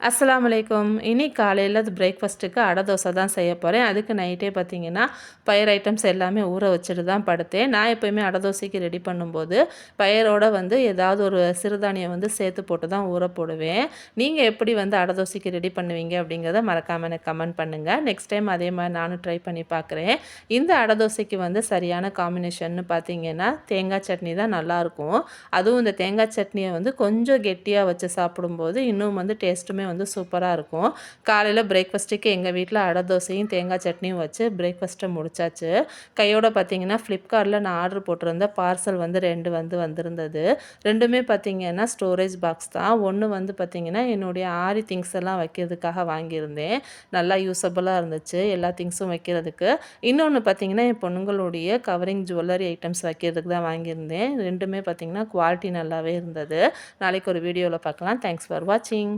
அஸ்ஸலாமு அலைக்கும். இன்னைக்கு காலையில பிரேக்ஃபாஸ்ட்டுக்கு அடை தோசை தான் செய்ய போகிறேன். அதுக்கு நைட்டே பார்த்தீங்கன்னா, பயறு ஐட்டம்ஸ் எல்லாமே ஊற வச்சுட்டு தான் படுத்தேன். நான் எப்போயுமே அடை தோசைக்கு ரெடி பண்ணும்போது, பயரோட ஏதாவது ஒரு சிறுதானியம் சேர்த்து போட்டு தான் ஊற போடுவேன். நீங்கள் எப்படி அடை தோசைக்கு ரெடி பண்ணுவீங்க அப்படிங்கிறத மறக்காம எனக்கு கமெண்ட் பண்ணுங்கள். நெக்ஸ்ட் டைம் அதே மாதிரி நானும் ட்ரை பண்ணி பார்க்குறேன். இந்த அடை தோசைக்கு சரியான காம்பினேஷன்னு பார்த்தீங்கன்னா, தேங்காய் சட்னி தான் நல்லாயிருக்கும். அதுவும் இந்த தேங்காய் சட்னியை கொஞ்சம் கெட்டியாக வச்சு சாப்பிடும்போது இன்னும் டேஸ்ட்டுமே சூப்பராக இருக்கும். காலையில் பிரேக்ஃபாஸ்ட்டுக்கு எங்கள் வீட்டில் அடை தோசையும் தேங்காய் சட்னியும் வச்சு பிரேக்ஃபாஸ்ட்டை முடிச்சாச்சு. கையோட பார்த்தீங்கன்னா ஃப்ளிப்கார்ட்டில் நான் ஆர்டர் போட்டிருந்த பார்சல் 2 வந்திருந்தது. ரெண்டுமே பார்த்தீங்கன்னா ஸ்டோரேஜ் பாக்ஸ் தான். ஒன்று பார்த்தீங்கன்னா என்னுடைய ஆரி திங்ஸ் எல்லாம் வைக்கிறதுக்காக வாங்கியிருந்தேன். நல்லா யூஸபுளாக இருந்துச்சு எல்லா திங்ஸும் வைக்கிறதுக்கு. இன்னொன்று பார்த்தீங்கன்னா என் பொண்ணுங்களுடைய கவரிங் ஜுவல்லரி ஐட்டம்ஸ் வைக்கிறதுக்கு தான் வாங்கியிருந்தேன். ரெண்டுமே பார்த்தீங்கன்னா குவாலிட்டி நல்லாவே இருந்தது. நாளைக்கு ஒரு வீடியோவில் பார்க்கலாம். தேங்க்ஸ் ஃபார் வாட்சிங்.